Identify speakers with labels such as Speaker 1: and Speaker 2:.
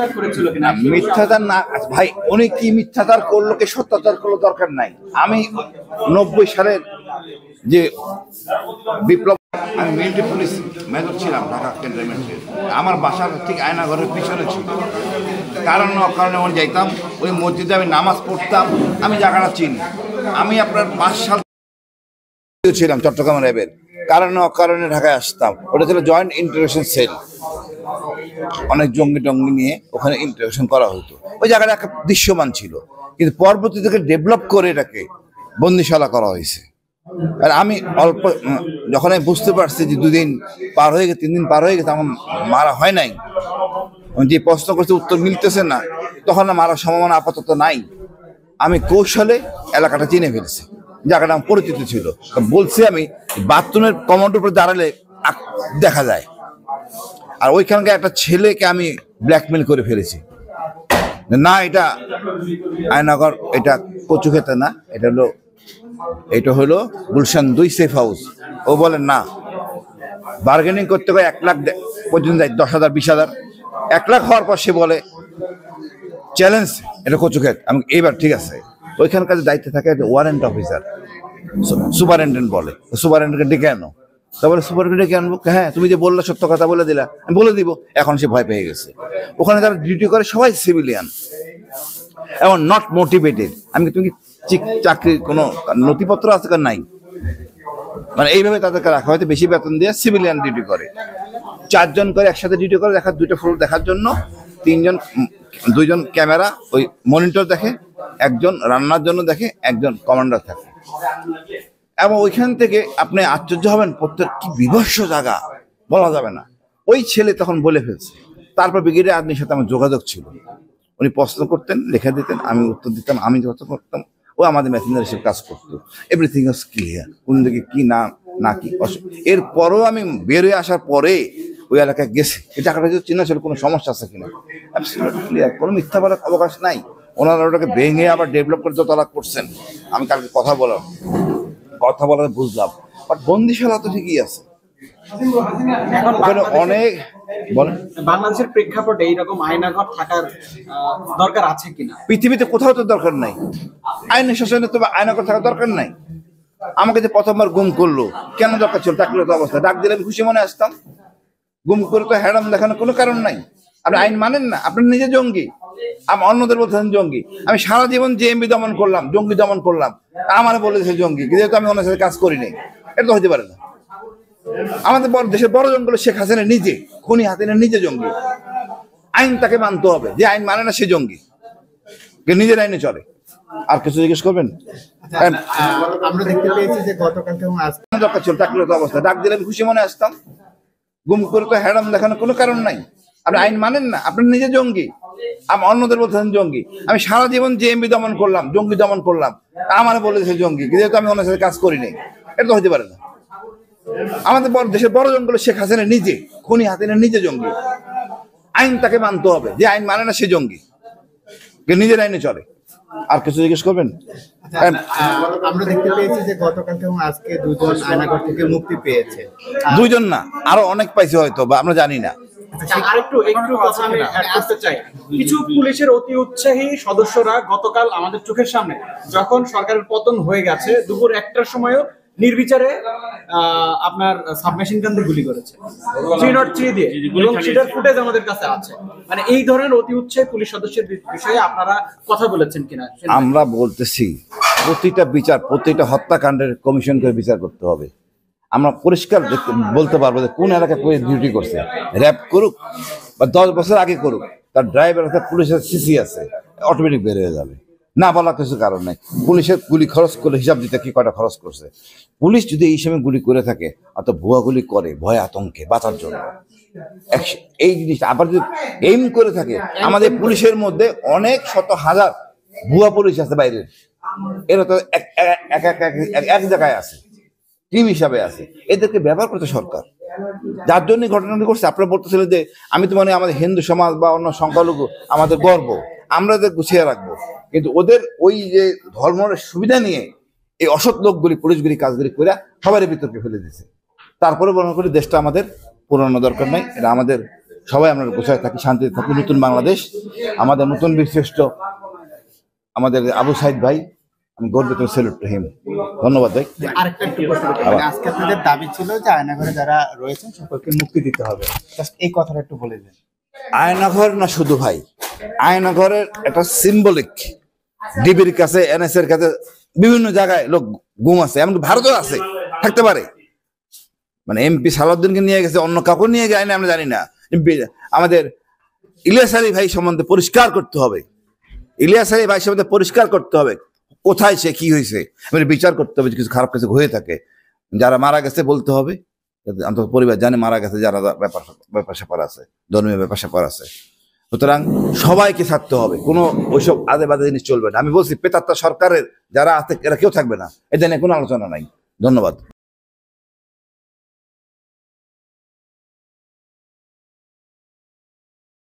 Speaker 1: মিথ্যাচার করেছিল কিনা?
Speaker 2: মিথ্যাচার না ভাই, উনি কি মিথ্যাচার করলো কি সত্যাচার করলো দরকার নাই। আমি 90 সালের যে বিপ্লব, আমি মিলিটারি পুলিশ মেজর ছিলাম ঢাকা ক্যান্টনমেন্টে। আমার বাসার ঠিক আয়নাঘরের পিছনে ছিল। কারণ অকারণে আমি যাইতাম ওই মসজিদে, আমি নামাজ পড়তাম, আমি জায়গাটা চিনি। আমি আপনার 5 সাল ছিলাম চট্টগ্রাম র্যাবের, কারণে অকারণে ঢাকায় আসতাম। ওটা ছিল জয়েন্ট ইন্টারোগেশন সেল, অনেক জঙ্গি টঙ্গি নিয়ে ওখানে ইন্টারোগেশন করা হতো। ওই জায়গাটা একটা দৃশ্যমান ছিল, কিন্তু পরবর্তী থেকে ডেভেলপ করে এটাকে বন্দিশালা করা হয়েছে। আর আমি অল্প যখন আমি বুঝতে পারছি যে 2 দিন পার হয়ে গেছে, 3 দিন পার হয়ে গেছে, আমার মারা হয় নাই, যে প্রশ্ন করছে উত্তর মিলতেছে না, তখন মারার সম্ভাবনা আপাতত নাই। আমি কৌশলে এলাকাটা চিনে ফেলছি, জায়গাটা আমার পরিচিত ছিল। বলছি আমি বাথরুমের কমান্ডের উপরে দাঁড়ালে দেখা যায়। আর ওইখানকার একটা ছেলেকে আমি ব্ল্যাকমেল করে ফেলেছি, না এটা আয়নাগর, এটা কচুক্ষেতে না, এটা হলো গুলশান 2 সেফ হাউস। ও বলে না, বার্গেনিং করতে গিয়ে 1 লাখ পর্যন্ত যায়, 10,000 20,000। 1 লাখ হওয়ার পর সে বলে চ্যালেঞ্জ, এটা কচুক্ষেত। আমি এবার ঠিক আছে, ওইখানকার দায়িত্বে থাকে ওয়ারেন্ট অফিসার, সুপারিনটেন্ডেন্ট বলে, সুপারিনটেন্ডেন্টকে ডেকে আনো। তা বলে সুপারিনটেন্ডেন্ট ডেকে আনবো, হ্যাঁ তুমি যে বললে সত্য কথা বলে দিলা, আমি বলে দিব। এখন সে ভয় পেয়ে গেছে। ওখানে যারা ডিউটি করে সবাই সিভিলিয়ান এবং নট মোটিভেটেড। আমি তুমি চাকরির কোনো নথিপত্র আছে কার নাই, মানে এইভাবে তাদেরকে রাখা হয়তো বেশি বেতন দিয়ে সিভিলিয়ান ডিউটি করে। 4 জন করে একসাথে ডিউটি করে, দেখার 2টা ফ্লোর দেখার জন্য 2 জন ক্যামেরা ওই মনিটর দেখে, 1 জন রান্নার জন্য দেখে, 1 জন কমান্ডার থাকে। এবং ওইখান থেকে আপনি আশ্চর্য হবেন, প্রত্যেক কি বিভৎস জায়গা বলা যাবে না। ওই ছেলে তখন বলে ফেলছে। তারপর ব্রিগেডিয়ার আদমির সাথে আমার যোগাযোগ ছিল, উনি প্রশ্ন করতেন, লিখে দিতেন, আমি উত্তর দিতাম, আমি যত করতাম, ও আমাদের মেসেঞ্জার হিসেবে কাজ করতো। এভরিথিং ওয়াজ ক্লিয়ার, কোন দিকে কি না কি। এরপরও আমি বের হয়ে আসার পরে ওই এলাকায় গেছি, এই টাকাটা যদি চিনা ছিল কোনো সমস্যা আছে কিনা, অ্যাবসলিউটলি ক্লিয়ার, কোনো মিথ্যা বলার অবকাশ নাই। ওনারা ওটাকে ভেঙে আবার ডেভেলপ করে যতলা করছেন। আমি কালকে কথা বলাতে বুঝলাম, বাট বন্দিশালা তো ঠিকই আছে। অনেক বলেন
Speaker 1: বাংলাদেশের প্রেক্ষাপটে এইরকম আয়নাঘর থাকার দরকার আছে কিনা?
Speaker 2: পৃথিবীতে কোথাও তো দরকার নাই আইনের শাসনে, তো আয়নাঘর থাকার দরকার নাই। আমাকে যে প্রথমবার গুম করলো, কেন দরকার ছিল? চাকরির অবস্থা ডাক দিলে আমি খুশি মনে আসতাম। গুম করে তো হ্যাডাম দেখানোর কোনো কারণ নাই। আপনি আইন মানেন না, আপনি নিজে জঙ্গি, আমি অন্যদের বলতেছেন জঙ্গি। আমি সারা জীবন জেএমবি দমন করলাম, জঙ্গি দমন করলাম, আমার বলেছে জঙ্গি, যেহেতু আমি ওনার সাথে কাজ করি নাই। এটা তো হতে পারে না। আমাদের দেশের বড় জঙ্গল শেখ হাসিনা নিজে, খুনি হাসিনা নিজে জঙ্গি। আইন তাকে মানতে হবে, যে আইন মানে না সে জঙ্গি, নিজের আইনে চলে। আর কিছু জিজ্ঞেস করবেন?
Speaker 3: আমরা দেখতে পেয়েছি যে গতকাল এবং আজকে
Speaker 2: দরকার ছিল চাকরির অবস্থা ডাক দিলে আমি খুশি মনে আসতাম। গুম করে তো হ্যাডাম দেখানোর কোনো কারণ নাই। আপনি আইন মানেন না, আপনি নিজে জঙ্গি, আমি অন্যদের বলতেছেন জঙ্গি। আমি সারা জীবন জেএমবি দমন করলাম, জঙ্গি দমন করলাম, আমার বলেছে জঙ্গি, যেহেতু আমি ওনার সাথে কাজ করি নাই। এটা তো হতে পারে না। আমাদের দেশের বড় জঙ্গল শেখ হাসিনা নিজে, খুনি হাসিনা নিজে জঙ্গি। আইন তাকে মানতে হবে, যে আইন মানে না সে জঙ্গি, নিজের আইনে চলে। আর কিছু জিজ্ঞেস করবেন?
Speaker 3: আমরা দেখতে পেয়েছি যে গতকাল এবং আজকে 2 জন আয়নাঘর থেকে মুক্তি পেয়েছে।
Speaker 2: 2 জন না, আরো অনেক পাইছে হয়তো, বা আমরা জানি না।
Speaker 1: আরেকটু কথা আমি অ্যাড করতে চাই। কিছু পুলিশের অতি উৎসাহী সদস্যরা গতকাল আমাদের চোখের সামনে, যখন সরকারের পতন হয়ে গেছে, দুপুর 1টার সময়ও নির্বিচারে আপনার সাবমেশিন গান দিয়ে গুলি করেছে, 303 দিয়ে, এবং সেটার ফুটেজ আমাদের কাছে আছে। মানে এই ধরনের অতি উৎসাহী পুলিশ সদস্যের বিষয়ে আপনারা কথা বলেছেন কিনা?
Speaker 2: আমরা বলতেছি প্রতিটা বিচার, প্রতিটা হত্যাকাণ্ডের কমিশন করে বিচার করতে হবে। আমরা পরিষ্কার বলতে পারবো যে কোন এলাকায় পুলিশ ডিউটি করছে। র্যাব করুক বা 10 বছর আগে করুক, তার ড্রাইভার আছে, পুলিশের সিসি আছে, অটোমেটিক বের হয়ে যাবে। না বলা কিছু কারণ নাই। পুলিশের গুলি খরচ করলে হিসাব দিতে কি কয়টা খরচ করছে। পুলিশ যদি এই সময় গুলি করে থাকে, অত ভুয়া গুলি করে ভয় আতঙ্কে বাঁচার জন্য, এই জিনিসটা আবার যদি এইম করে থাকে, আমাদের পুলিশের মধ্যে অনেক শত হাজার ভুয়া পুলিশ আছে বাইরের, এরা তো এক জায়গায় আছে, টিম হিসাবে আছে, এদেরকে ব্যবহার করতে সরকার, যার জন্য ঘটনাটি করছে। আপনারা বলতেছিলেন যে আমি তো মানে আমাদের হিন্দু সমাজ বা অন্য সংখ্যালঘু আমাদের গর্ব, আমরা এদের গুছিয়ে রাখবো, কিন্তু ওদের ওই যে ধর্মের সুবিধা নিয়ে এই অসৎ লোকগুলি পুলিশগুলি কাজগুলি করে সবারই বিতর্কে ফেলে দিয়েছে। তারপরে মনে করি দেশটা আমাদের পুরানো দরকার নাই, এটা আমাদের সবাই আমরা গোছায় থাকি, শান্তিতে থাকি। নতুন বাংলাদেশ, আমাদের নতুন বীরশ্রেষ্ঠ আমাদের আবু সাইদ ভাই, আমি গর্বিত, সেলুট টু হিম। ধন্যবাদ ভাই।
Speaker 3: আরেকটা একটু প্রশ্ন করতে পারি? আজকে আপনাদের দাবি ছিল যে আয়নাঘরে যারা রয়েছেন সকলকে মুক্তি দিতে হবে, জাস্ট এই কথাটা একটু বলে দিন।
Speaker 2: আয়নাঘর না শুধু ভাই, আয়নাঘরের একটা সিম্বলিক, ডিবির কাছে, এনএস এর কাছে, বিভিন্ন জায়গায় লোক গুম আছে, এমনকি ভারতেও আছে, থাকতে পারে। মানে এমপি সালাউদ্দিনকে নিয়ে গেছে, অন্য কাউকে নিয়ে যায় না আমরা জানি না। আমাদের ইলিয়াস আলী ভাই সম্বন্ধে পরিষ্কার করতে হবে, ইলিয়াস আলী ভাই সম্বন্ধে পরিষ্কার করতে হবে, কোথায় সে কি হয়েছে, মানে বিচার করতে হবে। কিছু খারাপ কিছু হয়ে থাকে, যারা মারা গেছে বলতে হবে, অন্তত পরিবার জানে মারা গেছে, যারা ব্যাপার স্যাপার আছে, ধর্মীয় ব্যাপার স্যাপার আছে। সুতরাং সবাইকে ছাড়তে হবে, কোনো ওইসব আদে বাদে জিনিস চলবে না। আমি বলছি পেতাত্তা সরকারের যারা আছে এরা কেউ থাকবে না, এটা নিয়ে কোনো আলোচনা নাই। ধন্যবাদ।